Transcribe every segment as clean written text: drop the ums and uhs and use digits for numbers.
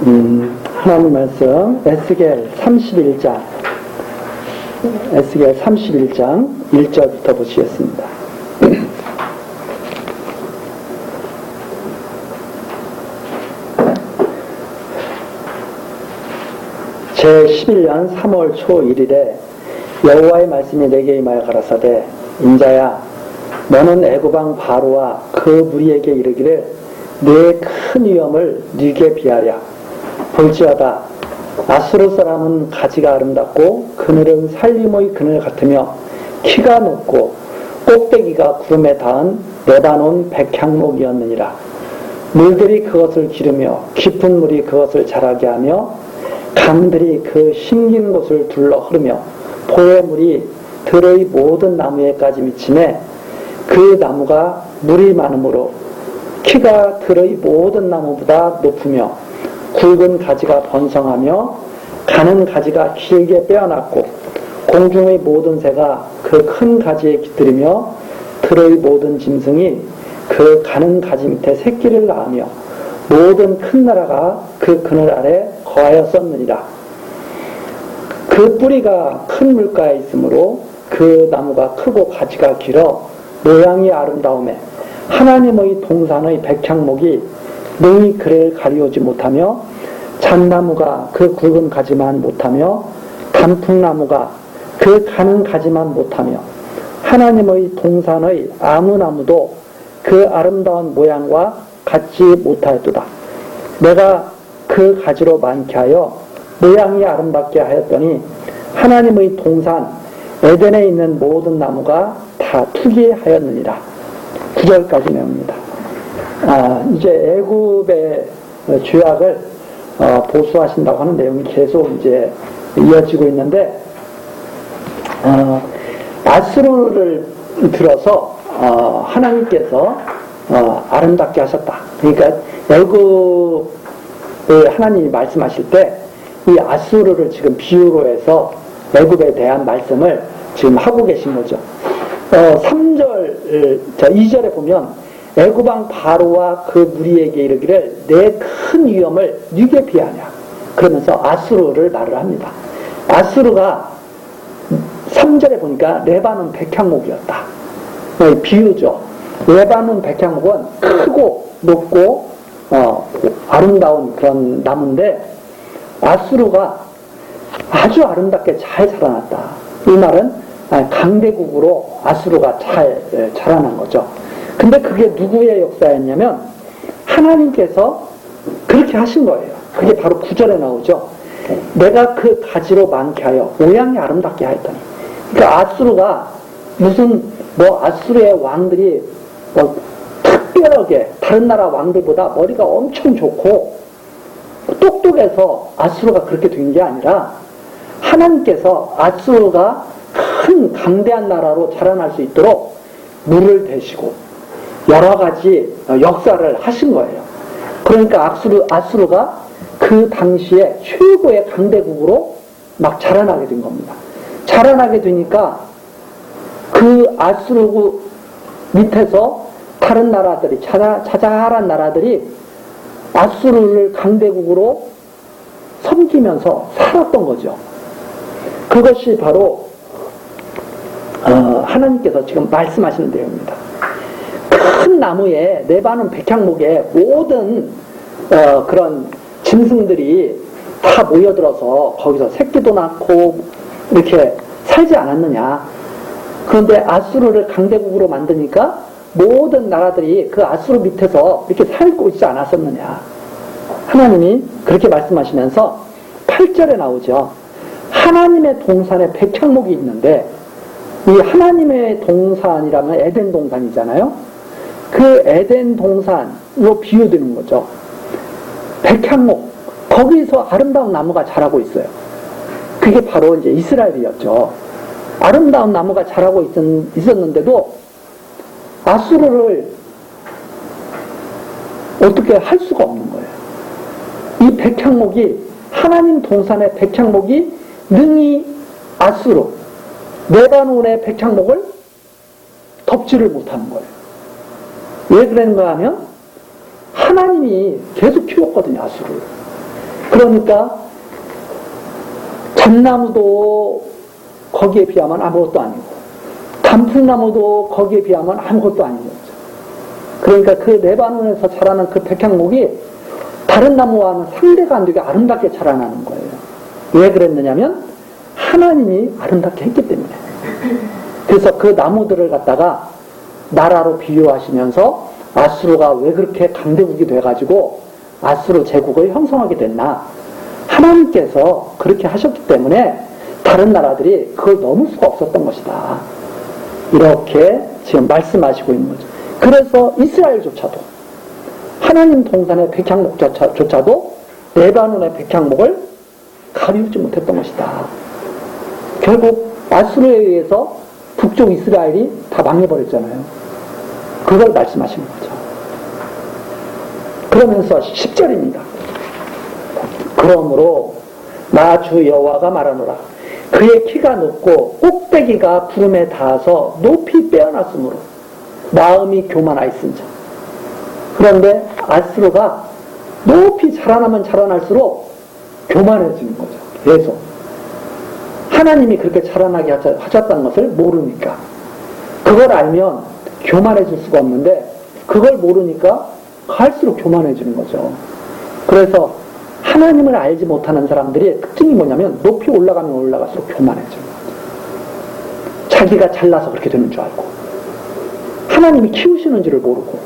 하나님 말씀 에스겔 31장 1절부터 보시겠습니다. 제11년 3월 초 1일에 여호와의 말씀이 내게 임하여 가라사대, 인자야, 너는 애굽왕 바로와 그 무리에게 이르기를 내 큰 위엄을 네게 비하랴. 볼지어다, 아수르 사람은 가지가 아름답고 그늘은 살림의 그늘 같으며 키가 높고 꼭대기가 구름에 닿은 레바논 백향목이었느니라. 물들이 그것을 기르며 깊은 물이 그것을 자라게 하며 강들이 그 심긴 곳을 둘러 흐르며 포의 물이 들의 모든 나무에까지 미치매 그 나무가 물이 많으므로 키가 들의 모든 나무보다 높으며 굵은 가지가 번성하며 가는 가지가 길게 빼어났고 공중의 모든 새가 그 큰 가지에 깃들이며 들의 모든 짐승이 그 가는 가지 밑에 새끼를 낳으며 모든 큰 나라가 그 그늘 아래 거하였었느니라. 그 뿌리가 큰 물가에 있으므로 그 나무가 크고 가지가 길어 모양이 아름다우매 하나님의 동산의 백향목이 능히 그를 가리우지 못하며 잣나무가 그 굵은 가지만 못하며 단풍나무가 그 가는 가지만 못하며 하나님의 동산의 아무 나무도 그 아름다운 모양과 같지 못하였도다. 내가 그 가지로 많게 하여 모양이 아름답게 하였더니 하나님의 동산 에덴에 있는 모든 나무가 다 투기하였느니라. 9절까지 내용입니다. 이제 애굽의 죄악을 보수하신다고 하는 내용이 계속 이제 이어지고 있는데, 아수르를 들어서 하나님께서 아름답게 하셨다. 그러니까 애굽에 하나님이 말씀하실 때 이 아수르를 지금 비유로 해서 애굽에 대한 말씀을 지금 하고 계신 거죠. 2절에 보면 애굽왕 바로와 그 무리에게 이르기를 내 큰 위엄을 네게 비하냐 그러면서 아수르를 말을 합니다. 아수르가 3절에 보니까 레바논 백향목이었다. 비유죠. 레바논 백향목은 크고 높고 아름다운 그런 나무인데 아수르가 아주 아름답게 잘 자라났다. 이 말은 강대국으로 아수르가 잘 자라난 거죠. 근데 그게 누구의 역사였냐면 하나님께서 그렇게 하신 거예요. 그게 바로 9절에 나오죠. 내가 그 가지로 많게 하여 모양이 아름답게 하였더니. 그러니까 아수르가 무슨 아수르의 왕들이 특별하게 다른 나라 왕들보다 머리가 엄청 좋고 똑똑해서 아수르가 그렇게 된 게 아니라 하나님께서 아수르가 큰 강대한 나라로 자라날 수 있도록 물을 대시고 여러 가지 역사를 하신 거예요. 그러니까 아수르가 그 당시에 최고의 강대국으로 막 자라나게 된 겁니다. 자라나게 되니까 그 아수르 밑에서 다른 나라들이 자잘한 나라들이 아수르를 강대국으로 섬기면서 살았던 거죠. 그것이 바로 하나님께서 지금 말씀하시는 내용입니다. 큰 나무에 레바논 백향목에 모든 그런 짐승들이 다 모여들어서 거기서 새끼도 낳고 이렇게 살지 않았느냐. 그런데 아수르를 강대국으로 만드니까 모든 나라들이 그 아수르 밑에서 이렇게 살고 있지 않았었느냐. 하나님이 그렇게 말씀하시면서 8절에 나오죠. 하나님의 동산에 백향목이 있는데 이 하나님의 동산이라면 에덴 동산이잖아요. 그 에덴 동산으로 비유되는 거죠. 백향목, 거기서 아름다운 나무가 자라고 있어요. 그게 바로 이제 이스라엘이었죠. 아름다운 나무가 자라고 있었는데도 아수르를 어떻게 할 수가 없는 거예요. 이 백향목이, 하나님 동산의 백향목이 능히 아수르, 레바논의 백향목을 덮지를 못하는 거예요. 왜 그랬는가 하면 하나님이 계속 키웠거든요, 아수르를. 그러니까 잣나무도 거기에 비하면 아무것도 아니고 단풍나무도 거기에 비하면 아무것도 아닌 거죠. 그러니까 그 레바논에서 자라는 그 백향목이 다른 나무와는 상대가 안 되게 아름답게 자라나는 거예요. 왜 그랬느냐면 하나님이 아름답게 했기 때문에. 그래서 그 나무들을 갖다가 나라로 비유하시면서 아수르가 왜 그렇게 강대국이 돼가지고 아수르 제국을 형성하게 됐나. 하나님께서 그렇게 하셨기 때문에 다른 나라들이 그걸 넘을 수가 없었던 것이다. 이렇게 지금 말씀하시고 있는 거죠. 그래서 이스라엘조차도 하나님 동산의 백향목조차도 레바논의 백향목을 가리우지 못했던 것이다. 결국 아수르에 의해서 북쪽 이스라엘이 다 망해버렸잖아요. 그걸 말씀하시는 거죠. 그러면서 10절입니다. 그러므로 나 주 여호와가 말하노라. 그의 키가 높고 꼭대기가 구름에 닿아서 높이 빼어났으므로 마음이 교만하였은자. 그런데 아수르가 높이 자라나면 자라날수록 교만해지는 거죠. 계속. 하나님이 그렇게 자라나게 하셨다는 것을 모르니까. 그걸 알면 교만해질 수가 없는데 그걸 모르니까 갈수록 교만해지는 거죠. 그래서 하나님을 알지 못하는 사람들의 특징이 뭐냐면 높이 올라가면 올라갈수록 교만해지는 거죠. 자기가 잘나서 그렇게 되는 줄 알고 하나님이 키우시는지를 모르고.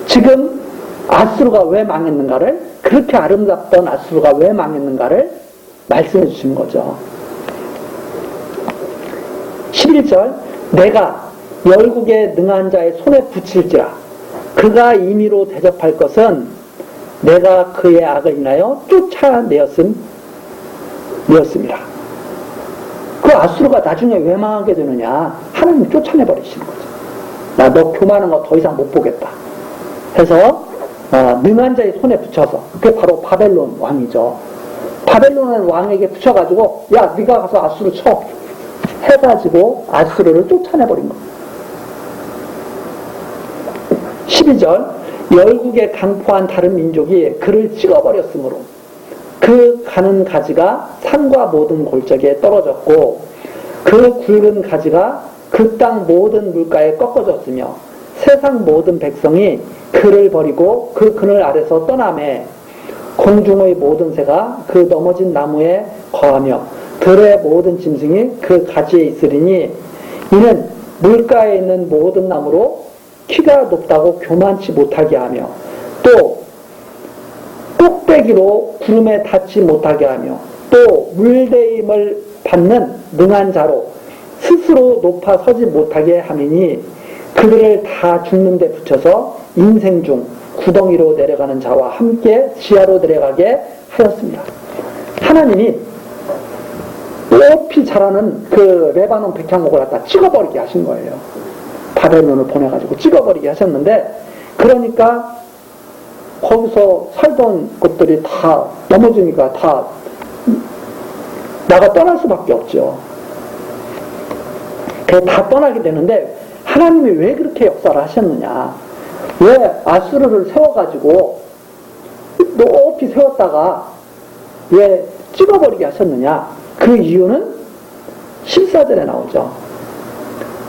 지금 아수르가 왜 망했는가를, 그렇게 아름답던 아수르가 왜 망했는가를 말씀해 주시는 거죠. 11절 내가 열국의 능한 자의 손에 붙일지라 그가 임의로 대접할 것은 내가 그의 악을 인하여 쫓아내었음이라. 그 아수르가 나중에 왜 망하게 되느냐, 하나님이 쫓아내버리시는 거죠. 나 너 교만한 거 더 이상 못 보겠다 해서 능한 자의 손에 붙여서, 그게 바로 바벨론 왕이죠. 바벨론 왕에게 붙여가지고 야 네가 가서 아수르 쳐 해가지고 아수르를 쫓아내버린 겁니다. 12절 열국에 강포한 다른 민족이 그를 찍어버렸으므로 그 가는 가지가 산과 모든 골짜기에 떨어졌고 그 굵은 가지가 그 땅 모든 물가에 꺾어졌으며 세상 모든 백성이 그를 버리고 그 그늘 아래서 떠나매 공중의 모든 새가 그 넘어진 나무에 거하며 들의 모든 짐승이 그 가지에 있으리니 이는 물가에 있는 모든 나무로 키가 높다고 교만치 못하게 하며 또 꼭대기로 구름에 닿지 못하게 하며 또 물대임을 받는 능한 자로 스스로 높아 서지 못하게 하미니 그들을 다 죽는 데 붙여서 인생 중 구덩이로 내려가는 자와 함께 지하로 내려가게 하였습니다. 하나님이 높이 자라는 그 레바논 백향목을 갖다 찍어버리게 하신 거예요. 바벨론을 보내가지고 찍어버리게 하셨는데, 그러니까 거기서 살던 것들이 다 넘어지니까 다 나가 떠날 수밖에 없죠. 그래서 다 떠나게 되는데 하나님이 왜 그렇게 역사를 하셨느냐, 왜 아수르를 세워가지고 높이 세웠다가 왜 찍어버리게 하셨느냐, 그 이유는 14절에 나오죠.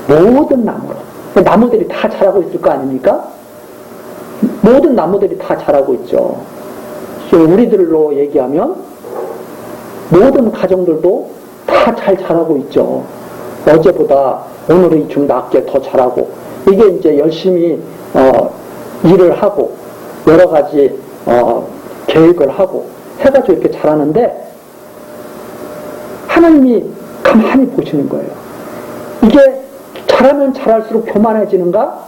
모든 나무로, 나무들이 다 자라고 있을 거 아닙니까? 모든 나무들이 다 자라고 있죠. 우리들로 얘기하면 모든 가정들도 다 잘 자라고 있죠. 어제보다 오늘이 좀 낫게 더 자라고, 이게 이제 열심히 일을 하고 여러 가지 계획을 하고 해가지고 이렇게 자라는데 하나님이 가만히 보시는 거예요. 이게 자라면 자랄수록 교만해지는가,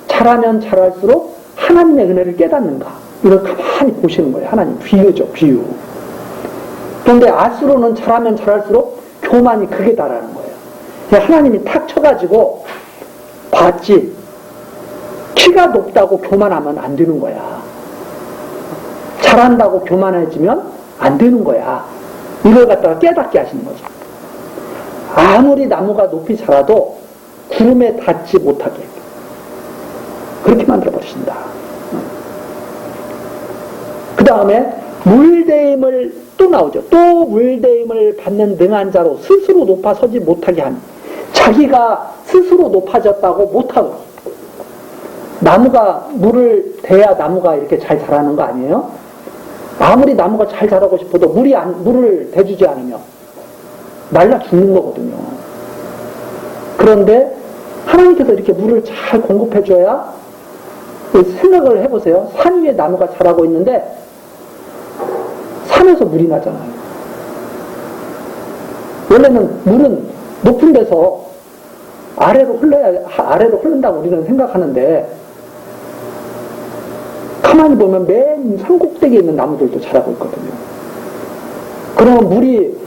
자라면 자랄수록 하나님의 은혜를 깨닫는가, 이걸 가만히 보시는 거예요. 하나님 비유죠, 비유. 그런데 아수르는 자라면 자랄수록 교만이 극에 달하는 거예요. 하나님이 탁 쳐가지고 봤지, 키가 높다고 교만하면 안 되는 거야. 잘한다고 교만해지면 안 되는 거야. 이걸 갖다가 깨닫게 하시는 거죠. 아무리 나무가 높이 자라도 구름에 닿지 못하게 그렇게 만들어 버리신다. 그 다음에 물대임을 또 나오죠. 또 물대임을 받는 능한 자로 스스로 높아서지 못하게 하니. 자기가 스스로 높아졌다고 못하고. 나무가 물을 대야 나무가 이렇게 잘 자라는 거 아니에요? 아무리 나무가 잘 자라고 싶어도 물을 대주지 않으면 말라 죽는 거거든요. 그런데 하나님께서 이렇게 물을 잘 공급해줘야, 생각을 해보세요. 산 위에 나무가 자라고 있는데 산에서 물이 나잖아요. 원래는 물은 높은 데서 아래로 흐른다고 우리는 생각하는데, 가만히 보면 맨 산꼭대기에 있는 나무들도 자라고 있거든요. 그러면 물이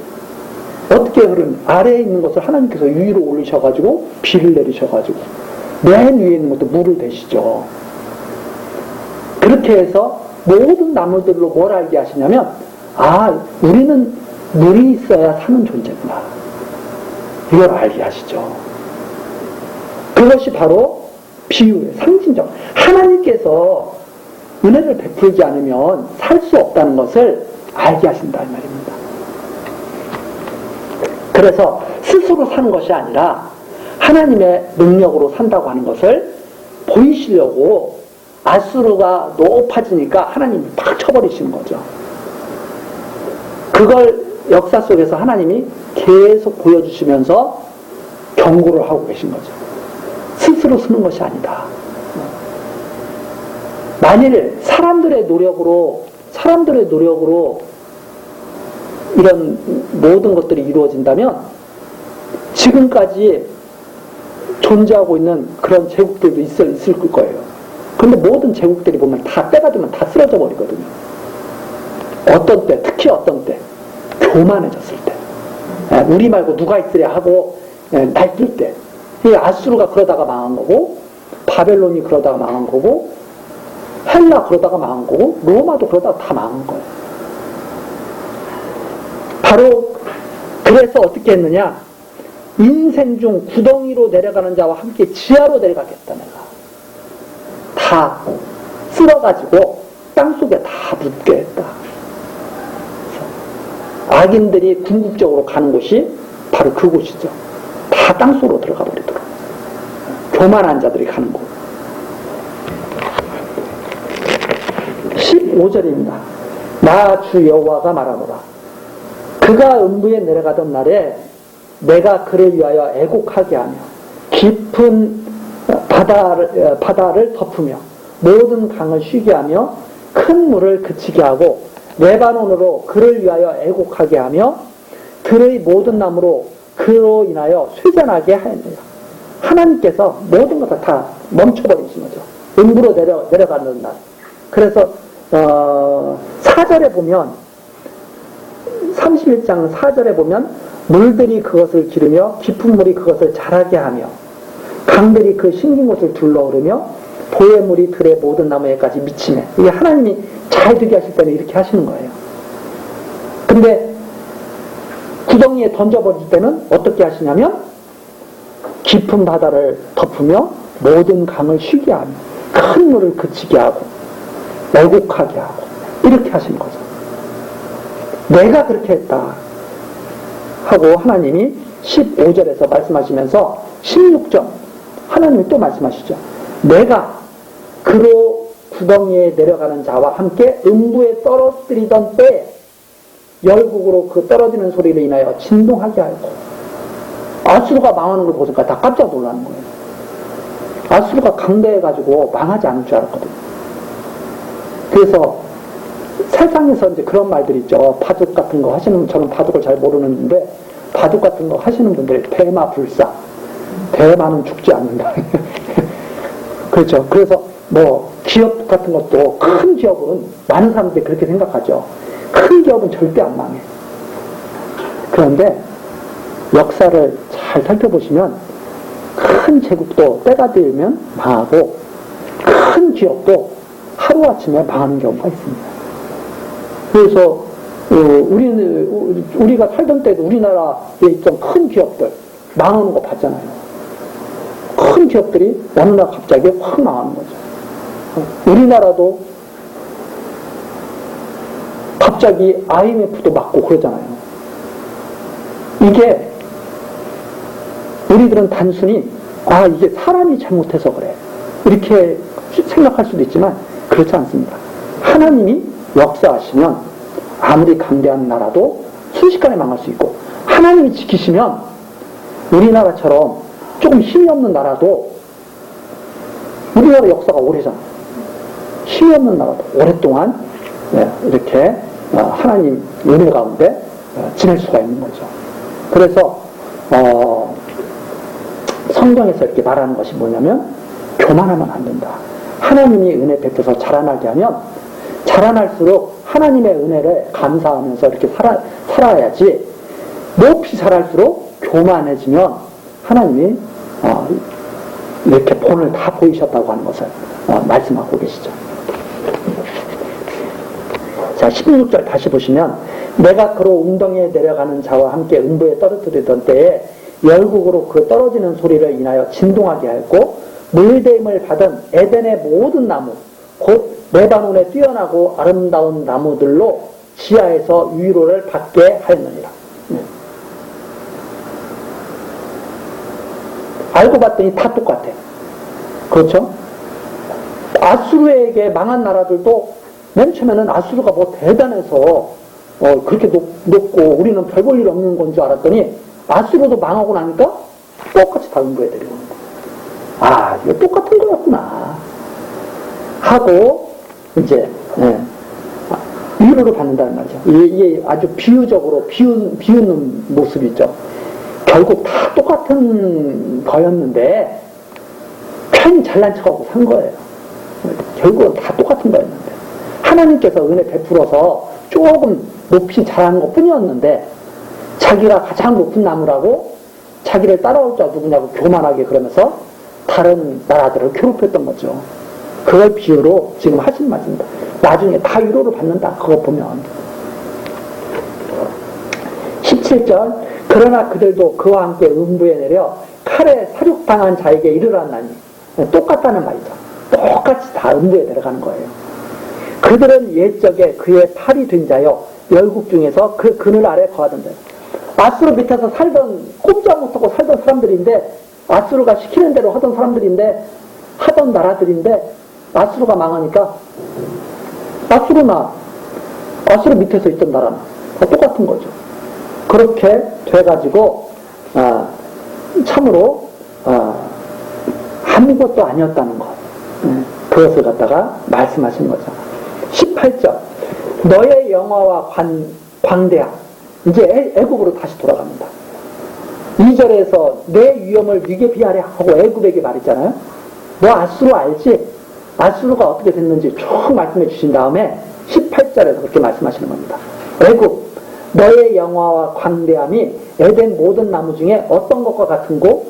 어떻게 아래에 있는 것을 하나님께서 위로 올리셔가지고 비를 내리셔가지고 맨 위에 있는 것도 물을 대시죠. 그렇게 해서 모든 나무들로 뭘 알게 하시냐면, 우리는 물이 있어야 사는 존재구나, 이걸 알게 하시죠. 그것이 바로 비유의 상징적. 하나님께서 은혜를 베풀지 않으면 살 수 없다는 것을 알게 하신다, 이 말입니다. 그래서 스스로 사는 것이 아니라 하나님의 능력으로 산다고 하는 것을 보이시려고 아수르가 높아지니까 하나님이 팍 쳐버리시는 거죠. 그걸 역사 속에서 하나님이 계속 보여주시면서 경고를 하고 계신 거죠. 스스로 쓰는 것이 아니다. 만일 사람들의 노력으로 이런 모든 것들이 이루어진다면 지금까지 존재하고 있는 그런 제국들도 있을 거예요. 그런데 모든 제국들이 보면 다 때가 되면 다 쓰러져 버리거든요. 어떤 때, 특히 어떤 때, 교만해졌을 때, 우리 말고 누가 있으랴 하고 날뛸 때, 이 아수르가 그러다가 망한 거고, 바벨론이 그러다가 망한 거고, 헬라 그러다가 망한 거고, 로마도 그러다가 다 망한 거예요. 바로 그래서 어떻게 했느냐? 인생 중 구덩이로 내려가는 자와 함께 지하로 내려가겠다, 내가. 다 쓸어가지고 땅속에 다 묻게 했다. 악인들이 궁극적으로 가는 곳이 바로 그곳이죠. 다 땅속으로 들어가 버리도록. 교만한 자들이 가는 곳. 15절입니다. 나 주 여호와가 말하노라. 그가 음부에 내려가던 날에 내가 그를 위하여 애곡하게 하며 깊은 바다를 덮으며 모든 강을 쉬게 하며 큰 물을 그치게 하고 레바논으로 그를 위하여 애곡하게 하며 들의 모든 나무로 그로 인하여 쇠잔하게 하였느니라. 하나님께서 모든 것을 다 멈춰버리신 거죠. 음부로 내려가는 날. 그래서 4절에 보면 31장 4절에 보면 물들이 그것을 기르며 깊은 물이 그것을 자라게 하며 강들이 그 심긴 곳을 둘러오르며 보의 물이 들의 모든 나무에까지 미치네. 이게 하나님이 잘 되게 하실 때는 이렇게 하시는 거예요. 근데 구덩이에 던져버릴 때는 어떻게 하시냐면 깊은 바다를 덮으며 모든 강을 쉬게 하며 큰 물을 그치게 하고 애곡하게 하고 이렇게 하시는 거죠. 내가 그렇게 했다 하고 하나님이 15절에서 말씀하시면서 16절 하나님이 또 말씀하시죠. 내가 그로 구덩이에 내려가는 자와 함께 음부에 떨어뜨리던 때에 열국으로 그 떨어지는 소리를 인하여 진동하게 하고. 아수르가 망하는 걸 보니까 다 깜짝 놀라는 거예요. 아수르가 강대해가지고 망하지 않을 줄 알았거든요. 그래서 세상에서 이제 그런 말들이 있죠. 바둑 같은 거 하시는, 저는 바둑을 잘 모르는데 바둑 같은 거 하시는 분들이 대마 불사, 대마는 죽지 않는다. 그렇죠. 그래서 뭐 기업 같은 것도 큰 기업은 많은 사람들이 그렇게 생각하죠. 큰 기업은 절대 안 망해. 그런데 역사를 잘 살펴보시면 큰 제국도 때가 되면 망하고 큰 기업도 하루아침에 망하는 경우가 있습니다. 그래서 우리가 살던 때도 우리나라에 있던 큰 기업들 망하는 거 봤잖아요. 큰 기업들이 어느 날 갑자기 확 망하는 거죠. 우리나라도 갑자기 IMF도 맞고 그러잖아요. 이게 우리들은 단순히 이게 사람이 잘못해서 그래 이렇게 생각할 수도 있지만 그렇지 않습니다. 하나님이 역사하시면 아무리 강대한 나라도 순식간에 망할 수 있고, 하나님이 지키시면 우리나라처럼 조금 힘이 없는 나라도, 우리나라 역사가 오래잖아요. 힘이 없는 나라도 오랫동안 이렇게 하나님 은혜 가운데 지낼 수가 있는 거죠. 그래서 성경에서 이렇게 말하는 것이 뭐냐면 교만하면 안 된다. 하나님이 은혜 베풀어서 자라나게 하면 자라날수록 하나님의 은혜를 감사하면서 이렇게 살아야지, 높이 자랄수록 교만해지면 하나님이 이렇게 본을 다 보이셨다고 하는 것을 말씀하고 계시죠. 자, 16절 다시 보시면, 내가 그로 웅덩이에 내려가는 자와 함께 음부에 떨어뜨리던 때에 열국으로 그 떨어지는 소리를 인하여 진동하게 하였고, 물대임을 받은 에덴의 모든 나무 곧 레바논의 뛰어나고 아름다운 나무들로 지하에서 위로를 받게 하였느니라. 알고 봤더니 다 똑같아. 그렇죠? 아수르에게 망한 나라들도 맨 처음에는 아수르가 뭐 대단해서 그렇게 높고 우리는 별 볼 일 없는 건 줄 알았더니 아수르도 망하고 나니까 똑같이 다 응고해 드리는 거야. 이거 똑같은 거였구나 하고 이제 위로를 받는다는 말이죠. 이게 아주 비유적으로 비우는 모습이죠. 결국 다 똑같은 거였는데 괜히 잘난 척하고 산 거예요. 결국은 다 똑같은 거였는데 하나님께서 은혜 베풀어서 조금 높이 자란 것 뿐이었는데, 자기가 가장 높은 나무라고 자기를 따라올 자 누구냐고 교만하게 그러면서 다른 나라들을 괴롭혔던 거죠. 그걸 비유로 지금 하신 말씀입니다. 나중에 다 위로를 받는다. 그거 보면 17절, 그러나 그들도 그와 함께 음부에 내려 칼에 사륙당한 자에게 이르렀나니, 똑같다는 말이죠. 똑같이 다 음부에 내려가는 거예요. 그들은 옛적에 그의 팔이 된 자여 열국 중에서 그 그늘 아래 거하던 자요. 아수르 밑에서 살던, 꼼짝 못하고 살던 사람들인데, 아수르가 시키는 대로 하던 사람들인데, 하던 나라들인데, 아수르가 망하니까 아수르 밑에서 있던 나라는 다 똑같은 거죠. 그렇게 돼가지고 참으로 아무것도 아니었다는 것, 그것을 갖다가 말씀하신 거죠. 18절, 너의 영화와 광대함. 이제 애굽으로 다시 돌아갑니다. 2절에서 내 위엄을 네게 비하려 하고 애굽에게 말했잖아요. 너 아수르 알지? 아수르가 어떻게 됐는지 쭉 말씀해 주신 다음에 18절에서 그렇게 말씀하시는 겁니다. 애굽, 너의 영화와 광대함이 에덴 모든 나무 중에 어떤 것과 같은고?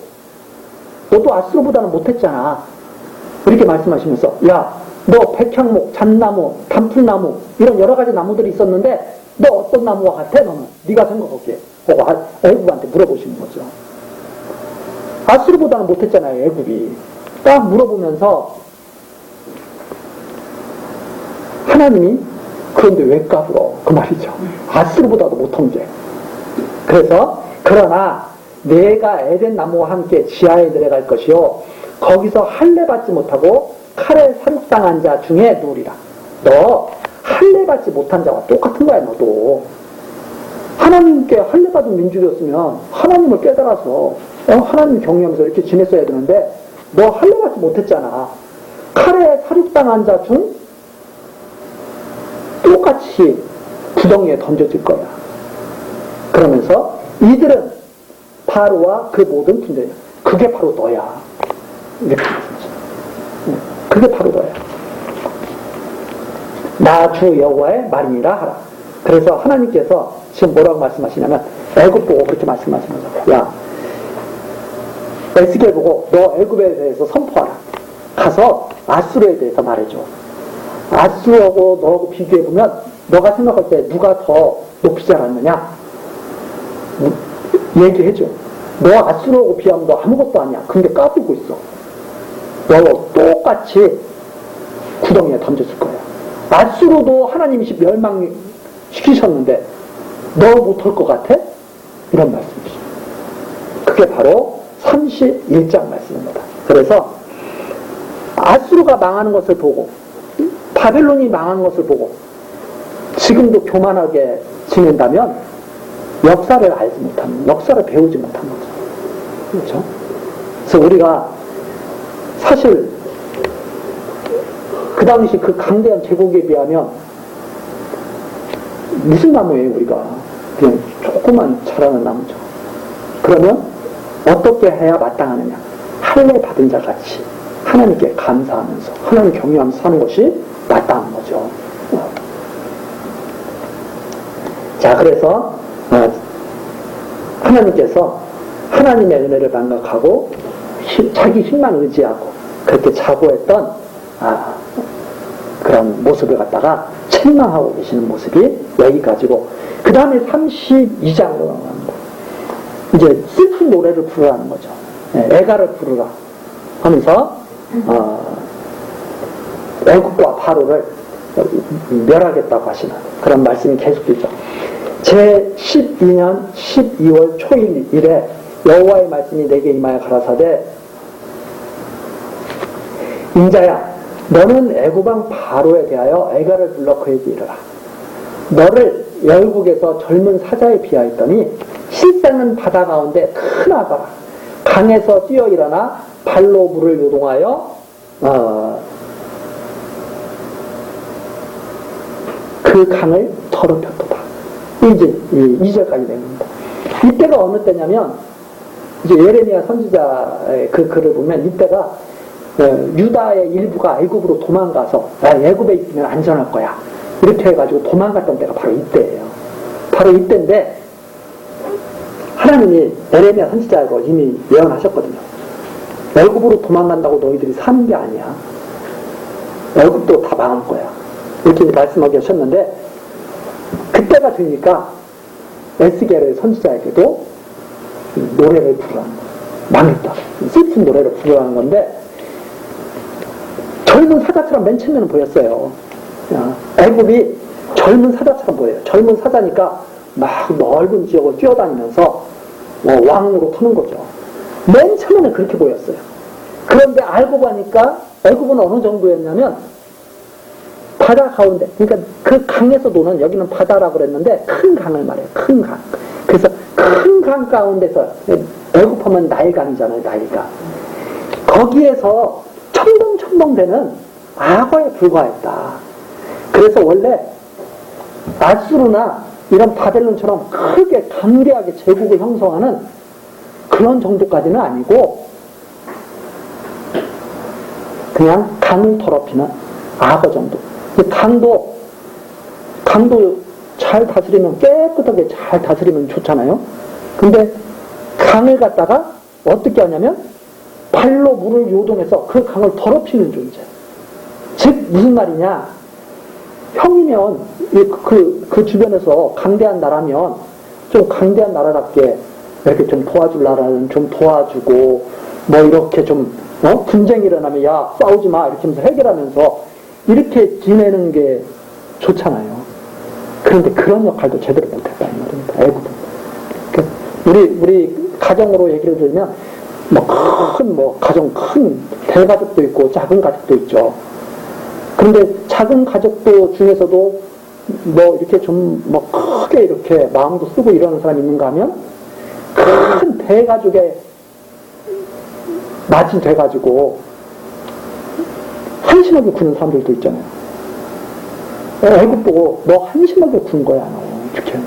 너도 아수르보다는 못했잖아. 이렇게 말씀하시면서, 야, 너 백향목, 잣나무, 단풍나무 이런 여러 가지 나무들이 있었는데 너 어떤 나무와 같아? 너는 네가 생각하기에 하고 애굽한테 물어보시는 거죠. 아수르보다는 못했잖아요. 애굽이 딱 물어보면서 하나님이 그런데 왜 까불어? 그 말이죠. 아수르보다도 못한 게. 그래서 그러나 내가 에덴 나무와 함께 지하에 내려갈 것이요 거기서 할례받지 못하고 칼에 사륙당한 자 중에 누우리라. 너 할례받지 못한 자와 똑같은 거야. 너도 하나님께 할례받은 민족이었으면 하나님을 깨달아서 하나님 경외하면서 이렇게 지냈어야 되는데 너 할례받지 못했잖아. 칼에 사륙당한 자 중 똑같이 구덩이에 던져질 거야. 그러면서 이들은 바로와 그 모든 군대, 그게 바로 너야. 이렇게 말씀하죠. 그게 바로 너야. 나 주 여호와의 말이니라 하라. 그래서 하나님께서 지금 뭐라고 말씀하시냐면 애굽 보고 그렇게 말씀하시는 거죠. 야, 에스겔 보고 너 애굽에 대해서 선포하라. 가서 아수르에 대해서 말해줘. 아수르하고 너하고 비교해보면 너가 생각할 때 누가 더 높이 자랐느냐? 얘기해줘. 너 아수르하고 비하면 너 아무것도 아니야. 근데 까불고 있어. 너 똑같이 구덩이에 던져줄 거야. 아수르도 하나님이 시키셨는데 너 못할 것 같아? 이런 말씀이죠. 그게 바로 31장 말씀입니다. 그래서 아수르가 망하는 것을 보고 바벨론이 망하는 것을 보고 지금도 교만하게 지낸다면 역사를 알지 못하는, 역사를 배우지 못한 거죠. 그렇죠? 그래서 우리가 사실 그 당시 그 강대한 제국에 비하면 무슨 나무예요, 우리가? 그냥 조그만 자라는 나무죠. 그러면 어떻게 해야 마땅하느냐? 할례 받은 자 같이 하나님께 감사하면서 하나님 경외하면서 사는 것이 마땅한 거죠. 자, 그래서 하나님께서 하나님의 은혜를 반각하고 자기 힘만 의지하고 그렇게 자고했던 그런 모습을 갖다가 책망하고 계시는 모습이 여기까지고, 그 다음에 32장으로 나갑니다. 이제 슬픈 노래를 부르라는 거죠. 애가를 부르라 하면서 애국과 바로를 멸하겠다고 하시는 그런 말씀이 계속되죠. 제 12년 12월 초일에 여호와의 말씀이 내게 임하여 가라사대, 인자야, 너는 애굽왕 바로에 대하여 애가를 불러 그에게 이르라. 너를 열국에서 젊은 사자에 비하했더니 실상은 바다 가운데 큰 아가라. 강에서 뛰어 일어나 발로 물을 요동하여 그 강을 더럽혔도다. 이제 2절까지 내용입니다. 이때가 어느 때냐면 이제 예레미야 선지자의 그 글을 보면 이때가 유다의 일부가 애굽으로 도망가서 애굽에 있으면 안전할 거야 이렇게 해가지고 도망갔던 때가 바로 이때예요. 바로 이때인데 하나님이 예레미야 선지자하고 이미 예언하셨거든요. 애굽으로 도망간다고 너희들이 사는 게 아니야. 애굽도 다 망할 거야. 이렇게 말씀하게 하셨는데, 그때가 되니까 에스겔의 선지자에게도 노래를 부르라는 거예요. 망했다. 슬픈 노래를 부르라는 건데, 젊은 사자처럼 맨 처음에는 보였어요. 애굽이 젊은 사자처럼 보여요. 젊은 사자니까 막 넓은 지역을 뛰어다니면서 왕으로 트는 거죠. 맨 처음에는 그렇게 보였어요. 그런데 알고 보니까 애굽은 어느 정도였냐면 바다 가운데, 그러니까 그 강에서 노는, 여기는 바다라고 그랬는데 큰 강을 말해요. 큰 강. 그래서 큰 강 가운데서, 애굽하면 나일강이잖아요. 나일강. 거기에서 첨벙첨벙대는 악어에 불과했다. 그래서 원래 아수르나 이런 바벨론처럼 크게 강대하게 제국을 형성하는 그런 정도까지는 아니고 그냥 강을 더럽히는 악어 정도. 강도 잘 다스리면, 깨끗하게 잘 다스리면 좋잖아요. 근데 강을 갖다가 어떻게 하냐면 발로 물을 요동해서 그 강을 더럽히는 존재. 즉 무슨 말이냐, 형이면 그 주변에서 강대한 나라면 좀 강대한 나라답게 이렇게 좀 도와줄 나라는 좀 도와주고, 뭐 이렇게 좀 분쟁이 일어나면 야 싸우지 마 이렇게 하면서 해결하면서 이렇게 지내는 게 좋잖아요. 그런데 그런 역할도 제대로 못했다 이 말입니다. 애굽은. 우리 가정으로 얘기를 들면 가정 큰 대가족도 있고 작은 가족도 있죠. 그런데 작은 가족도 중에서도 이렇게 좀 크게 이렇게 마음도 쓰고 이러는 사람이 있는가 하면 큰 대가족에 맞이 돼가지고 한심하게 구는 사람들도 있잖아요. 애굽 보고 너 한심하게 군 거야 너 이렇게.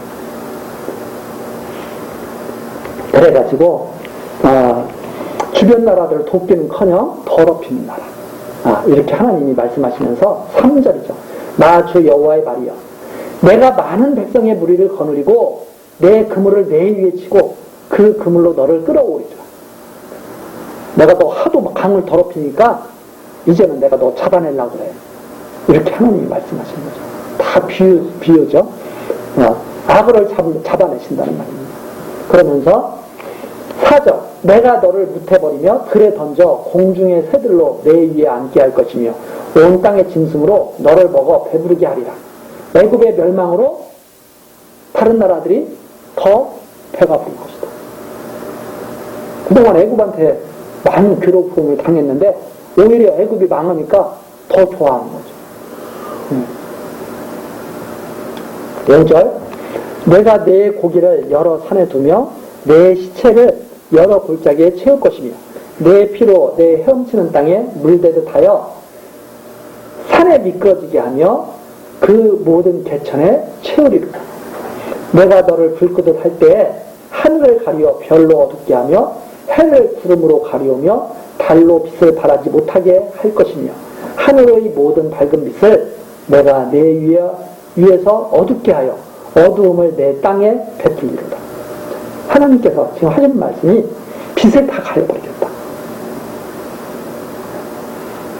그래가지고 주변 나라들을 돕기는커녕 더럽히는 나라. 이렇게 하나님이 말씀하시면서 3절이죠. 나 주 여호와의 말이여, 내가 많은 백성의 무리를 거느리고 내 그물을 내 위에 치고 그 그물로 너를 끌어오리라. 내가 너 하도 강을 더럽히니까 이제는 내가 너 잡아내려고 그래. 이렇게 하나님이 말씀하시는 거죠. 다 비유죠. 악어를 잡아내신다는 말입니다. 그러면서 4절, 내가 너를 묻혀버리며 들에 던져 공중의 새들로 내 위에 앉게 할 것이며 온 땅의 짐승으로 너를 먹어 배부르게 하리라. 애굽의 멸망으로 다른 나라들이 더 배가 부를 것이다. 그동안 애굽한테 많은 괴롭힘을 당했는데 오히려 애굽이 망하니까 더 좋아하는 거죠. 5절 내가 내 고기를 여러 산에 두며 내 시체를 여러 골짜기에 채울 것이며 내 피로 내 헤엄치는 땅에 물대듯 하여 산에 미끄러지게 하며 그 모든 개천에 채우리로다. 내가 너를 불끄듯 할 때에 하늘을 가리워 별로 어둡게 하며 해를 구름으로 가리우며 달로 빛을 발하지 못하게 할 것이며 하늘의 모든 밝은 빛을 내가 내 위에서 어둡게 하여 어두움을 내 땅에 베풀리로다. 하나님께서 지금 하시는 말씀이 빛을 다 가려버리겠다.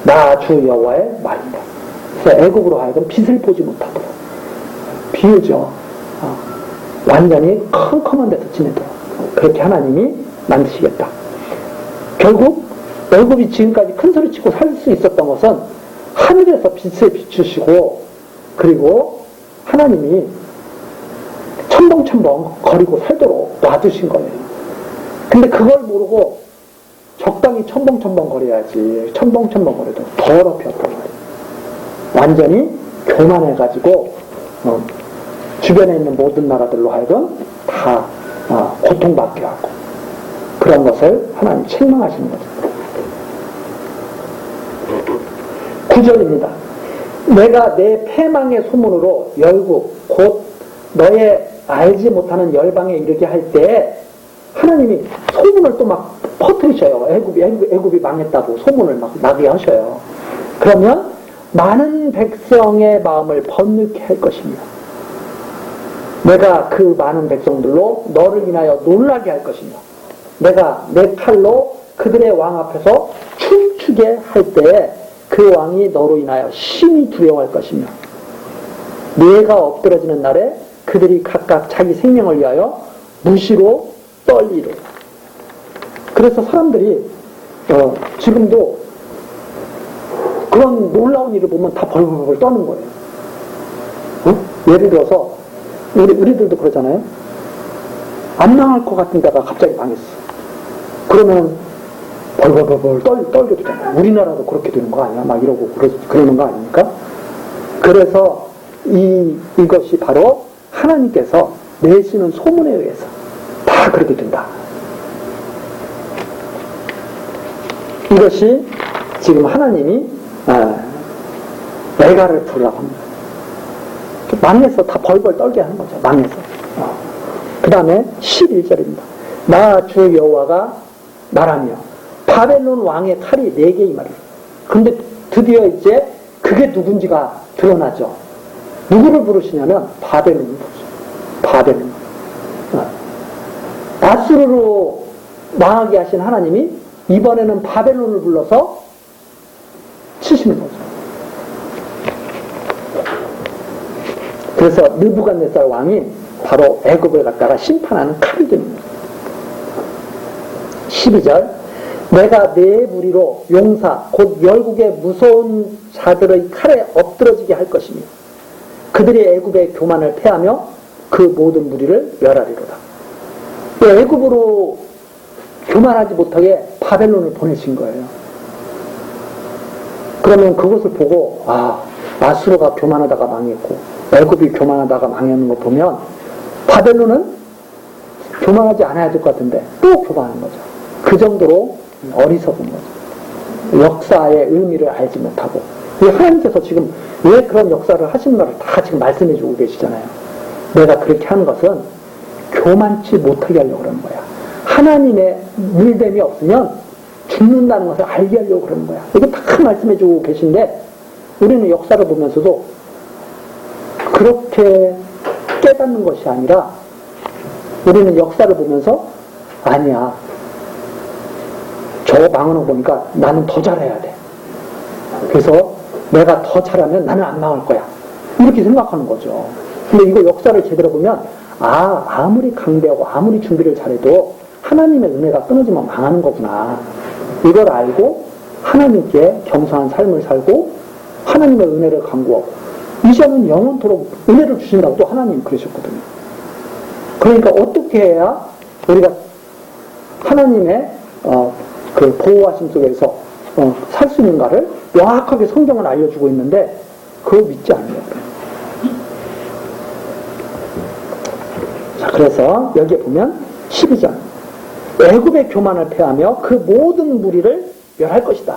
나 주 여호와의 말이다. 그래서 애굽으로 하여금 빛을 보지 못하도록 비유죠. 완전히 컴컴한 데서 지내도록 그렇게 하나님이 만드시겠다. 결국 애굽이 지금까지 큰 소리치고 살 수 있었던 것은 하늘에서 빛을 비추시고 그리고 하나님이 첨벙첨벙 거리고 살도록 놔두신 거예요. 근데 그걸 모르고 적당히 첨벙첨벙 거려야지. 첨벙첨벙 거려도 더럽혔단 말이에요. 완전히 교만해가지고 주변에 있는 모든 나라들로 하여금 다 고통받게 하고 그런 것을 하나님 책망하시는 거죠. 9절입니다. 내가 내 패망의 소문으로 열국 곧 너의 알지 못하는 열방에 이르게 할 때에 하나님이 소문을 또 막 퍼뜨리셔요. 애굽이 망했다고 소문을 막 나게 하셔요. 그러면 많은 백성의 마음을 번뇌케 할 것이며 내가 그 많은 백성들로 너를 인하여 놀라게 할 것이며 내가 내 칼로 그들의 왕 앞에서 춤추게 할 때에 그 왕이 너로 인하여 심히 두려워할 것이며 뇌가 엎드러지는 날에 그들이 각각 자기 생명을 위하여 무시로 떨리로. 그래서 사람들이 지금도 그런 놀라운 일을 보면 다 벌벌벌 떠는 거예요. 예를 들어서 우리들도 그러잖아요. 안 망할 것 같은 데가 갑자기 망했어. 그러면 벌벌벌벌 떨게 되잖아요. 우리나라도 그렇게 되는 거 아니야? 막 이러고 그러는 거 아닙니까? 그래서 이것이 바로 하나님께서 내시는 소문에 의해서 다 그렇게 된다. 이것이 지금 하나님이 애가를 부르라고 합니다. 망해서 다 벌벌 떨게 하는 거죠. 망해서. 그 다음에 11절입니다. 나 주 여호와가 말하며 바벨론 왕의 칼이 내게 임하리라. 근데 드디어 이제 그게 누군지가 드러나죠. 누구를 부르시냐면 바벨론을 부르죠. 바벨론. 아수르로 망하게 하신 하나님이 이번에는 바벨론을 불러서 치시는 거죠. 그래서 느부갓네살 왕이 바로 애굽을 갖다가 심판하는 칼이 됩니다. 12절 내가 내 무리로 용사 곧 열국의 무서운 자들의 칼에 엎드러지게 할 것이며 그들이 애굽의 교만을 패하며 그 모든 무리를 멸하리로다. 애굽으로 교만하지 못하게 바벨론을 보내신 거예요. 그러면 그것을 보고 아수르가 교만하다가 망했고 애굽이 교만하다가 망하는 거 보면 바벨론은 교만하지 않아야 될 것 같은데 또 교만한 거죠. 그 정도로 어리석은 거죠. 역사의 의미를 알지 못하고 하나님께서 지금 왜 그런 역사를 하시는가를 다 지금 말씀해 주고 계시잖아요. 내가 그렇게 하는 것은 교만치 못하게 하려고 그러는 거야. 하나님의 물됨이 없으면 죽는다는 것을 알게 하려고 그러는 거야. 이거 다 말씀해 주고 계신데 우리는 역사를 보면서도 그렇게 깨닫는 것이 아니라 우리는 역사를 보면서 아니야. 저 망하는 거 보니까 나는 더 잘해야 돼. 그래서 내가 더 잘하면 나는 안 망할 거야. 이렇게 생각하는 거죠. 근데 이거 역사를 제대로 보면 아무리 강대하고 아무리 준비를 잘해도 하나님의 은혜가 끊어지면 망하는 거구나. 이걸 알고 하나님께 겸손한 삶을 살고 하나님의 은혜를 간구하고 이제는 영원토록 은혜를 주신다고 또 하나님 그러셨거든요. 그러니까 어떻게 해야 우리가 하나님의 그 보호하심 속에서 살 수 있는가를 명확하게 성경은 알려주고 있는데 그걸 믿지 않는 거예요. 자, 그래서 여기에 보면 12절 애굽의 교만을 폐하며 그 모든 무리를 멸할 것이다.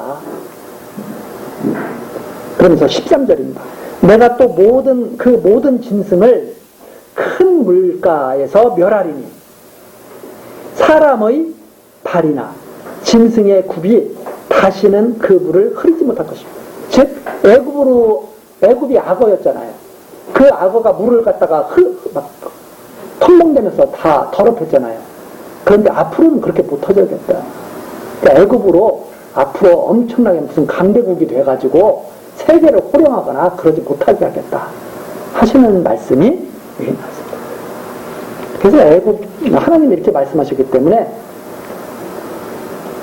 그러면서 13절입니다. 내가 또 그 모든 짐승을 큰 물가에서 멸하리니 사람의 발이나 짐승의 굽이 다시는 그 물을 흐리지 못할 것입니다. 즉 애굽이 악어였잖아요. 그 악어가 물을 갖다가 막 턱멍대면서 다 더럽혔잖아요. 그런데 앞으로는 그렇게 못 터져야겠다. 그러니까 애굽으로 앞으로 엄청나게 무슨 강대국이 돼가지고 세계를 호령하거나 그러지 못하게 하겠다 하시는 말씀이 여기 나왔습니다. 그래서 애굽 하나님이 이렇게 말씀하셨기 때문에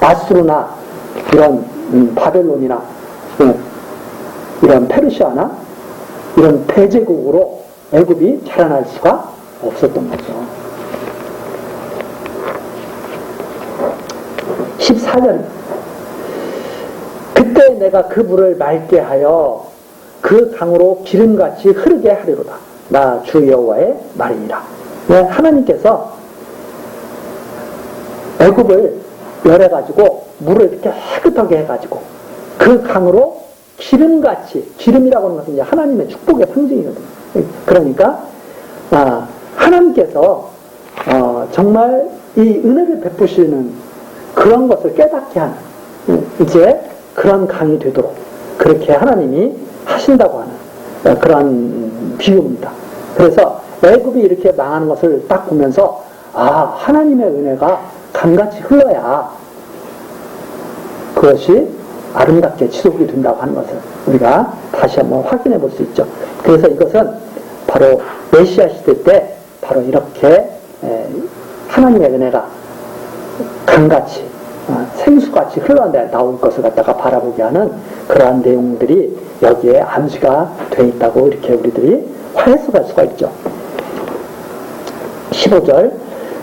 아수르나 이런 바벨론이나 이런 페르시아나 이런 대제국으로 애굽이 자라날 수가 없었던 거죠. 14절 그때 내가 그 물을 맑게 하여 그 강으로 기름같이 흐르게 하리로다. 나 주 여호와의 말이니라. 네, 하나님께서 애굽을 열어가지고 물을 이렇게 깨끗하게 해가지고 그 강으로 기름같이, 기름이라고 하는 것은 이제 하나님의 축복의 상징이거든요. 그러니까 하나님께서 정말 이 은혜를 베푸시는 그런 것을 깨닫게 하는 이제 그런 강이 되도록 그렇게 하나님이 하신다고 하는 그런 비유입니다. 그래서 애굽이 이렇게 망하는 것을 딱 보면서 하나님의 은혜가 강같이 흘러야 그것이 아름답게 지속이 된다고 하는 것을 우리가 다시 한번 확인해 볼 수 있죠. 그래서 이것은 바로 메시아 시대 때 바로 이렇게 하나님의 은혜가 강같이 생수같이 흘러나올 것을 갖다가 바라보게 하는 그러한 내용들이 여기에 암시가 되어 있다고 이렇게 우리들이 해석할 수가 있죠. 15절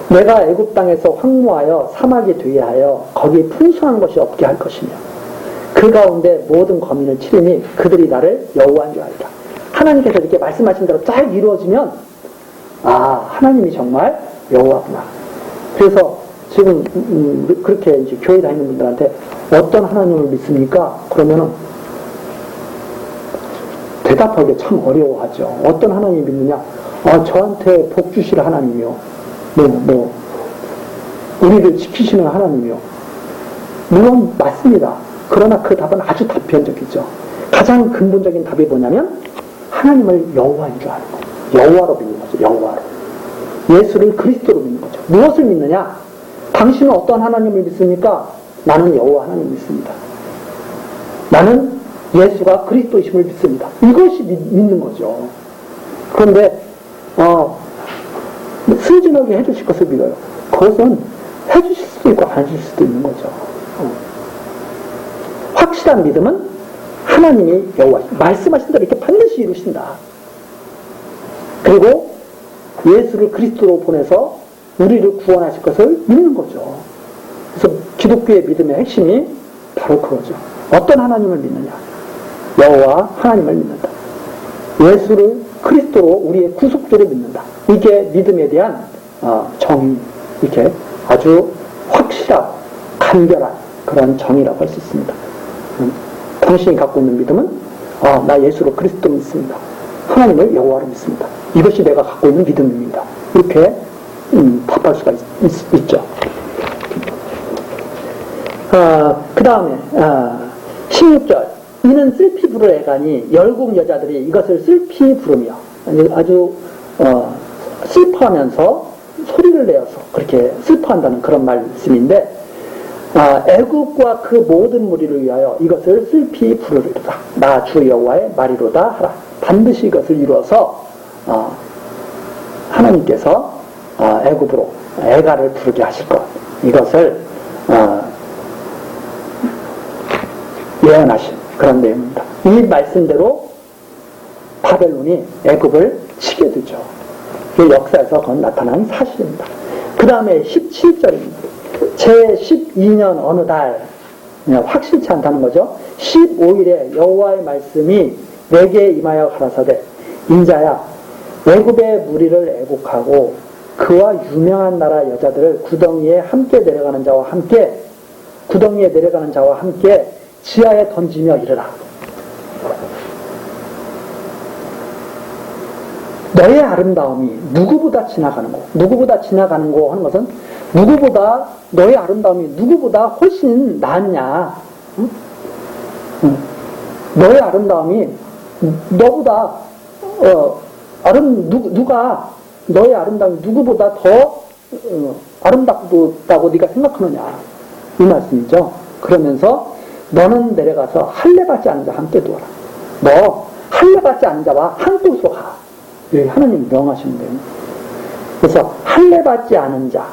내가 애굽 땅에서 황무하여 사막이 되게 하여 거기 풍성한 것이 없게 할 것이며 그 가운데 모든 거민을 치리니 그들이 나를 여호와인 줄 알리라. 하나님께서 이렇게 말씀하신 대로 잘 이루어지면 하나님이 정말 여호와구나. 그래서 지금 그렇게 이제 교회 다니는 분들한테 어떤 하나님을 믿습니까? 그러면은 대답하기 참 어려워하죠. 어떤 하나님 믿느냐? 저한테 복 주실 하나님이요. 우리를 지키시는 하나님이요. 물론 맞습니다. 그러나 그 답은 아주 단편적이죠. 가장 근본적인 답이 뭐냐면 하나님을 여호와인 줄 아는 거예요. 여호와로 믿는 거죠. 여호와로. 예수를 그리스도로 믿는 거죠. 무엇을 믿느냐? 당신은 어떤 하나님을 믿습니까? 나는 여호와 하나님 믿습니다. 나는 예수가 그리스도이심을 믿습니다. 이것이 믿는 거죠. 그런데 순진하게 해주실 것을 믿어요. 그것은 해주실 수도 있고 안 해주실 수도 있는 거죠. 확실한 믿음은 하나님이 여호와 말씀하신 대로 이렇게 반드시 이루신다. 그리고 예수를 그리스도로 보내서 우리를 구원하실 것을 믿는 거죠. 그래서 기독교의 믿음의 핵심이 바로 그거죠. 어떤 하나님을 믿느냐? 여호와 하나님을 믿는다. 예수를 그리스도로 우리의 구속주를 믿는다. 이게 믿음에 대한 정의, 이렇게 아주 확실하고 간결한 그런 정의라고 할 수 있습니다. 당신이 갖고 있는 믿음은 나 예수로 그리스도 믿습니다. 하나님을 여호와로 믿습니다. 이것이 내가 갖고 있는 믿음입니다. 이렇게 답할 수가 있죠. 그 다음에 16절 이는 슬피 부를 애가니 열국 여자들이 이것을 슬피 부르며 아주 슬퍼하면서 소리를 내어서 그렇게 슬퍼한다는 그런 말씀인데 애국과 그 모든 무리를 위하여 이것을 슬피 부르리로다. 나 주 여호와의 말이로다 하라. 반드시 이것을 이루어서 하나님께서 애굽으로 애가를 부르게 하실 것, 이것을 예언하신 그런 내용입니다. 이 말씀대로 바벨론이 애굽을 치게 되죠. 그 역사에서 그건 나타난 사실입니다. 그 다음에 17절입니다. 제12년 어느 달, 확실치 않다는 거죠. 15일에 여호와의 말씀이 내게 임하여 가라사대 인자야 애굽의 무리를 애국하고 그와 유명한 나라 여자들을 구덩이에 내려가는 자와 함께 지하에 던지며 이르라. 너의 아름다움이 누구보다 지나가는 거 하는 것은 너의 아름다움이 누구보다 훨씬 낫냐? 응? 너의 아름다움이 너보다 누가 너의 아름다움이 누구보다 더 아름답다고 네가 생각하느냐 이 말씀이죠. 그러면서 너는 내려가서 할례받지 않은 자와 함께 두어라. 너 할례받지 않은 자와 한 곳으로 가. 여기 하나님 명하시는데요. 그래서 할례받지 않은 자,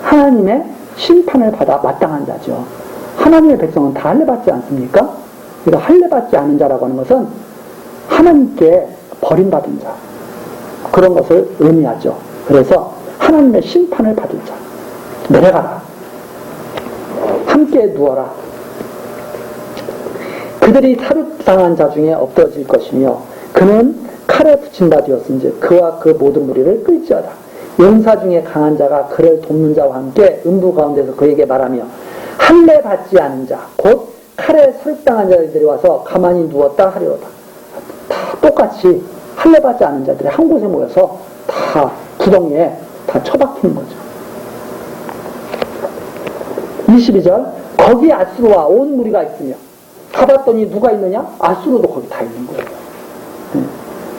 하나님의 심판을 받아 마땅한 자죠. 하나님의 백성은 다 할례받지 않습니까? 그러니까 할례받지 않은 자라고 하는 것은 하나님께 버림받은 자, 그런 것을 의미하죠. 그래서 하나님의 심판을 받을 자, 내려가라. 함께 누워라. 그들이 탈육당한 자 중에 엎드러질 것이며 그는 칼에 붙인 바 되었은지 그와 그 모든 무리를 끌지어다. 용사 중에 강한 자가 그를 돕는 자와 함께 음부 가운데서 그에게 말하며 할례 받지 않은 자 곧 칼에 설당한 자들이 와서 가만히 누웠다 하리로다. 다 똑같이 할례 받지 않은 자들이 한 곳에 모여서 다 구덩이에 다 처박히는 거죠. 22절 거기 아수르와 온 무리가 있으며 가봤더니 누가 있느냐? 아수르도 거기 다 있는 거예요.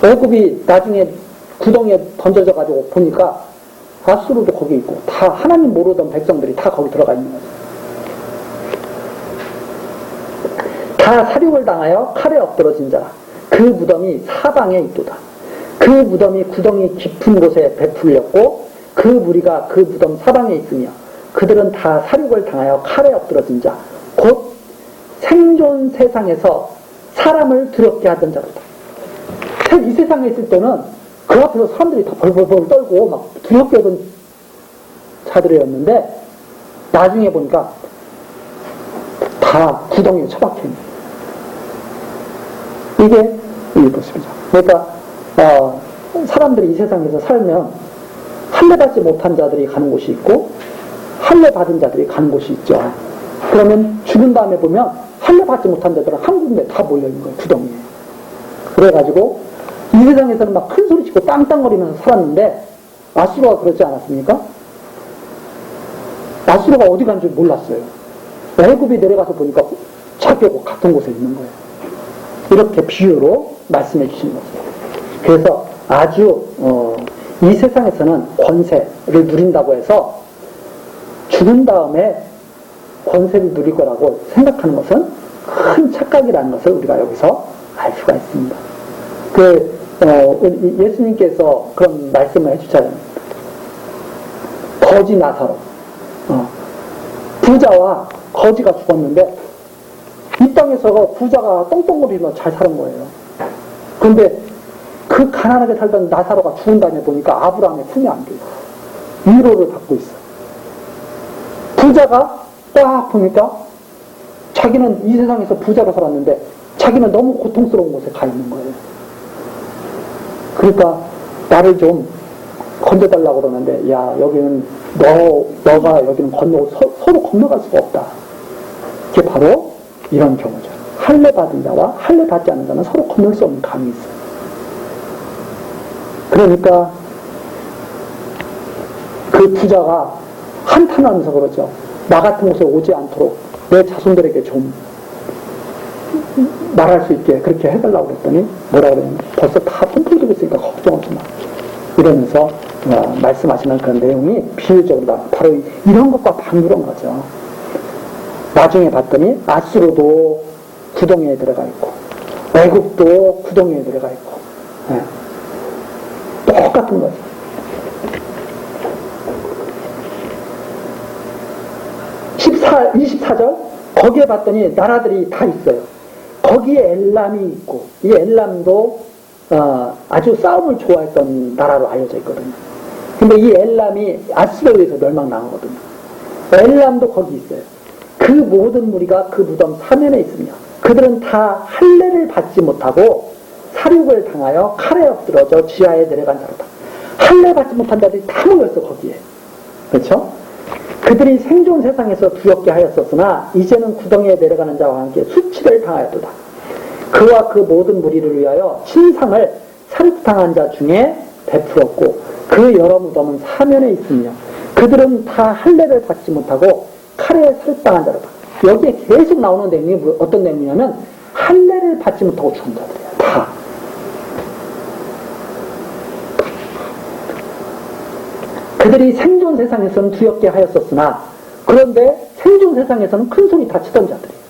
애굽이 나중에 구덩이에 던져져 가지고 보니까 아수르도 거기 있고 다 하나님 모르던 백성들이 다 거기 들어가 있는 거죠. 다 사륙을 당하여 칼에 엎드러진 자라. 그 무덤이 사방에 있도다. 그 무덤이 구덩이 깊은 곳에 베풀렸고 그 무리가 그 무덤 사방에 있으며 그들은 다 사륙을 당하여 칼에 엎드러진 자 곧 생존 세상에서 사람을 두렵게 하던 자로다. 이 세상에 있을 때는 그 앞에서 사람들이 다 벌벌벌 떨고 막 두렵게 하던 자들이었는데 나중에 보니까 다 구덩이에 처박혀 있는 이게 이 모습이죠. 그러니까 사람들이 이 세상에서 살면 할례받지 못한 자들이 가는 곳이 있고 할례받은 자들이 가는 곳이 있죠. 그러면 죽은 다음에 보면 할례받지 못한 자들은 한 군데 다 몰려있는 거예요. 구덩이에. 그래가지고 이 세상에서는 막 큰 소리 치고 땅땅거리면서 살았는데 아수르가 그러지 않았습니까? 아수르가 어디 간 줄 몰랐어요. 애굽이 내려가서 보니까 자기하고 같은 곳에 있는 거예요. 이렇게 비유로 말씀해 주시는 거죠. 그래서 아주 이 세상에서는 권세를 누린다고 해서 죽은 다음에 권세를 누릴 거라고 생각하는 것은 큰 착각이라는 것을 우리가 여기서 알 수가 있습니다. 예수님께서 그런 말씀을 해주잖아요. 거지 나사로. 부자와 거지가 죽었는데 이 땅에서 부자가 똥똥거리면서 잘 사는 거예요. 그런데 그 가난하게 살던 나사로가 죽은 다음에 보니까 아브라함의 품에 안겨 있어요. 위로를 받고 있어요. 부자가 딱 보니까 자기는 이 세상에서 부자로 살았는데 자기는 너무 고통스러운 곳에 가 있는 거예요. 그러니까 나를 좀 건져달라고 그러는데 야 여기는 너가 여기는 건너고 서로 건너갈 수가 없다. 이게 바로 이런 경우죠. 할례 받은 자와 할례 받지 않은 자는 서로 건널 수 없는 감이 있어요. 그러니까 그 부자가 한탄하면서 그러죠. 나 같은 곳에 오지 않도록 내 자손들에게 좀 말할 수 있게 그렇게 해달라고 그랬더니 뭐라고 그러냐면 벌써 다 통풍되고 있으니까 걱정하지 마. 이러면서 말씀하시는 그런 내용이 비유적으로 바로 이런 것과 반그런 거죠. 나중에 봤더니 아수르도 구덩이에 들어가 있고 애굽도 구덩이에 들어가 있고 똑같은 거죠. 24절 거기에 봤더니 나라들이 다 있어요. 거기에 엘람이 있고 이 엘람도 아주 싸움을 좋아했던 나라로 알려져 있거든요. 근데 이 엘람이 아스로에 의해서 멸망당하거든요. 엘람도 거기 있어요. 그 모든 무리가 그 무덤 사면에 있으며 그들은 다 할례를 받지 못하고 살육을 당하여 칼에 엎드러져 지하에 내려간 자로다. 할례 받지 못한 자들이 다 모였어 거기에. 그렇죠? 그들이 생존 세상에서 두렵게 하였었으나 이제는 구덩이에 내려가는 자와 함께 수치를 당하였도다. 그와 그 모든 무리를 위하여 신상을 살육당한 자 중에 베풀었고 그 여러 무덤은 사면에 있으며 그들은 다 할례를 받지 못하고 칼에 살육당한 자로다. 여기에 계속 나오는 내용이 어떤 내용이냐면 할례를 받지 못하고 죽은 자들이에요. 다. 그들이 생존 세상에서는 두렵게 하였었으나 그런데 생존 세상에서는 큰 소리 다 치던 자들이에요.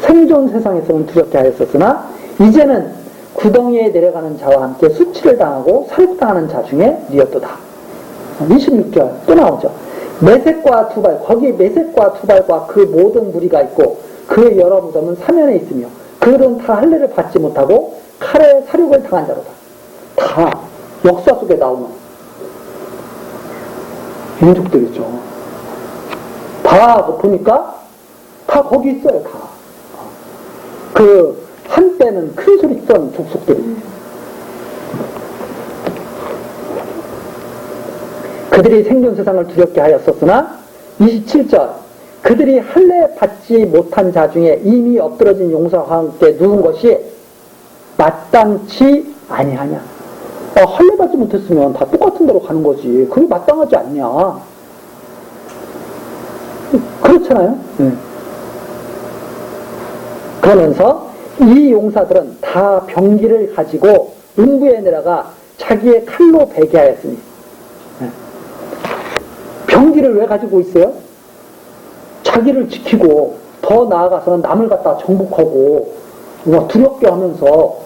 생존 세상에서는 두렵게 하였었으나 이제는 구덩이에 내려가는 자와 함께 수치를 당하고 살육당하는 자 중에 니었도다. 26절 또 나오죠. 메섹과 두발, 거기에 메섹과 두발과 그 모든 무리가 있고 그 여러 무덤은 사면에 있으며 그들은 다 할례를 받지 못하고 칼에 살육을 당한 자로다. 다 역사 속에 나오는 민족들이죠. 다 보니까 다 거기 있어요. 다. 그 한때는 큰 소리 치던 족속들이. 그들이 생존 세상을 두렵게 하였었으나 27절 그들이 할례 받지 못한 자 중에 이미 엎드러진 용사와 함께 누운 것이 마땅치 아니하냐. 할례 받지 못했으면 다 똑같은 데로 가는 거지. 그게 마땅하지 않냐. 그렇잖아요. 그러면서 이 용사들은 다 병기를 가지고 음부에 내려가 자기의 칼로 베게 하였으니. 병기를 왜 가지고 있어요? 자기를 지키고 더 나아가서는 남을 갖다 정복하고 두렵게 하면서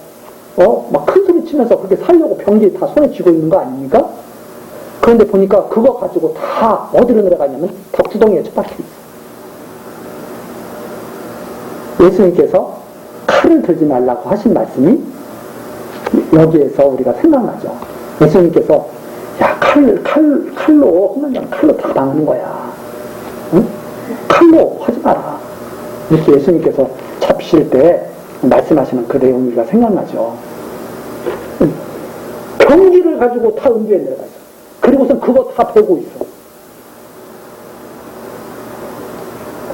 막 큰 소리 치면서 그렇게 살려고 병기 다 손에 쥐고 있는 거 아닙니까? 그런데 보니까 그거 가지고 다 어디로 내려가냐면 다 구덩이에 처박혀 있어. 예수님께서 칼을 들지 말라고 하신 말씀이 여기에서 우리가 생각나죠. 예수님께서 야 칼로 하면 칼로 다 당하는 거야. 응? 칼로 하지 마라. 이렇게 예수님께서 잡히실 때 말씀하시는 그 내용이 우리가 생각나죠. 병기를 가지고 다 음부에 내려갔어. 그리고선 그거 다 베고 있어.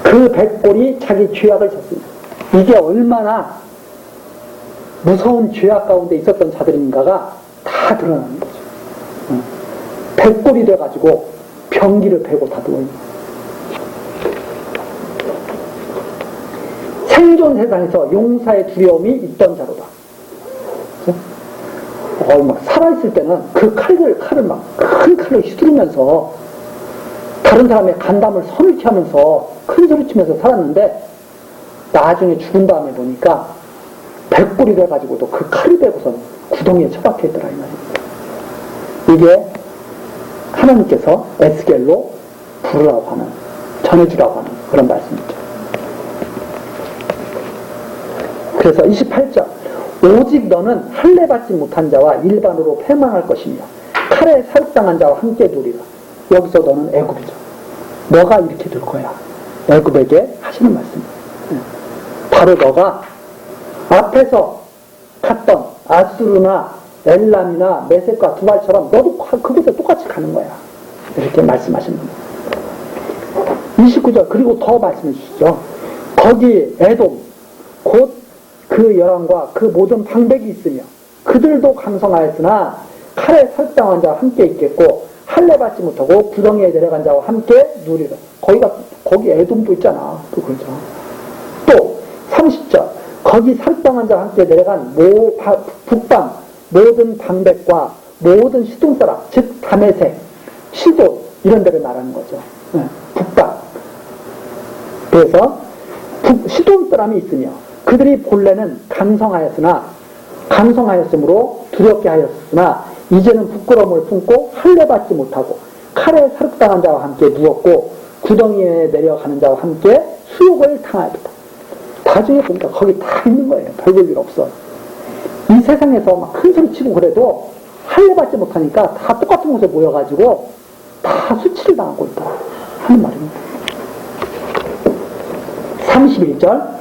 그 백골이 자기 죄악을 졌습니다. 이게 얼마나 무서운 죄악 가운데 있었던 자들인가가 다 드러나는 거죠. 백골이 돼가지고 병기를 베고 다 누워있는 거예요. 생존 세상에서 용사의 두려움이 있던 자로다. 막 살아있을 때는 그 칼을 막 큰 칼을 휘두르면서 다른 사람의 간담을 서늘케 하면서 큰 소리 치면서 살았는데 나중에 죽은 다음에 보니까 백골이 돼가지고도 그 칼이 되고서는 구덩이에 처박혀 있더라 이 말입니다. 이게 하나님께서 에스겔로 부르라고 하는, 전해주라고 하는 그런 말씀이죠. 그래서 28절 오직 너는 할례 받지 못한 자와 일반으로 패망할 것이며 칼에 살육당한 자와 함께 누리라. 여기서 너는 애굽이죠. 너가 이렇게 될 거야. 애굽에게 하시는 말씀이에요. 바로 너가 앞에서 갔던 아수르나 엘람이나 메섹과 두발처럼 너도 그곳에 똑같이 가는 거야. 이렇게 말씀하시는 거예요. 29절 그리고 더 말씀해 주시죠. 거기 에돔 곧 그 여왕과 그 모든 방백이 있으며 그들도 강성하였으나 칼에 살육당한 자와 함께 있겠고 할례 받지 못하고 구덩이에 내려간 자와 함께 누리라. 거기 에돔도 있잖아. 또 그러죠. 또 30절 거기 살육당한 자와 함께 내려간 북방 모든 방백과 모든 시돈 사람 즉 다메섹, 시돈 이런 데를 말하는 거죠. 북방. 그래서 시돈 사람이 있으며 그들이 본래는 강성하였으므로 두렵게 하였으나 이제는 부끄러움을 품고 할례 받지 못하고 칼에 살육당한 자와 함께 누웠고 구덩이에 내려가는 자와 함께 수욕을 당하였다. 나중에 보니까 거기 다 있는 거예요. 별볼 일 없어. 이 세상에서 막 큰 소리 치고 그래도 할례 받지 못하니까 다 똑같은 곳에 모여가지고 다 수치를 당하고 있다 하는 말입니다. 31절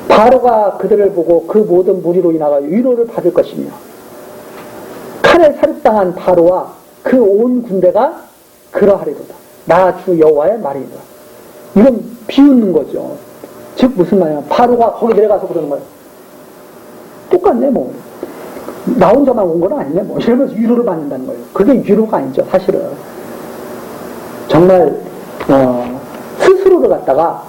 바로가 그들을 보고 그 모든 무리로 인하여 위로를 받을 것이며 칼에 살육당한 바로와 그 온 군대가 그러하리로다. 나 주 여호와의 말이다. 이건 비웃는 거죠. 즉 무슨 말이냐, 바로가 거기 내려가서 그러는 거예요. 똑같네 뭐. 나 혼자만 온 건 아니네 뭐. 이러면서 위로를 받는다는 거예요. 그게 위로가 아니죠 사실은. 정말 스스로를 갖다가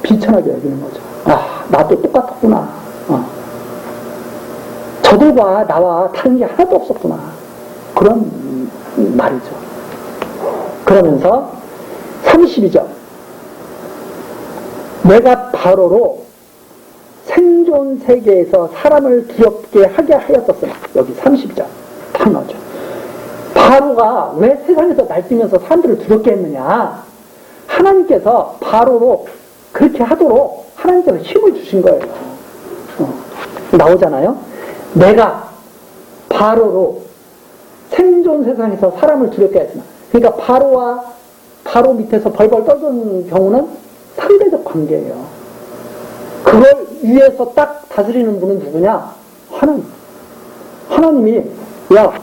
비천하게 여기는 거죠. 아, 나도 똑같았구나. 저들과 나와 다른 게 하나도 없었구나. 그런 말이죠. 그러면서 32절 내가 바로로 생존 세계에서 사람을 두렵게 하게 하였었으나, 여기 32절 딱 나오죠. 바로가 왜 세상에서 날뛰면서 사람들을 두렵게 했느냐, 하나님께서 바로로 그렇게 하도록 하나님께서 힘을 주신 거예요. 나오잖아요. 내가 바로로 생존 세상에서 사람을 두렵게 했으나, 그러니까 바로와 바로 밑에서 벌벌 떨던 경우는 상대적 관계예요. 그걸 위에서 딱 다스리는 분은 누구냐? 하나님이 야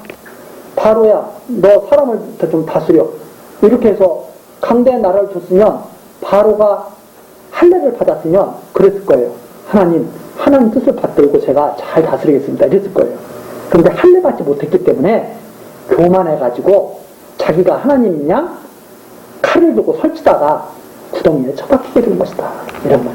바로야 너 사람을 좀 다스려, 이렇게 해서 강대한 나라를 줬으면, 바로가 할례를 받았으면 그랬을 거예요. 하나님 뜻을 받들고 제가 잘 다스리겠습니다 이랬을 거예요. 그런데 할례 받지 못했기 때문에 교만해가지고 자기가 하나님이냐 칼을 들고 설치다가 구덩이에 처박히게 된 것이다, 이런 말.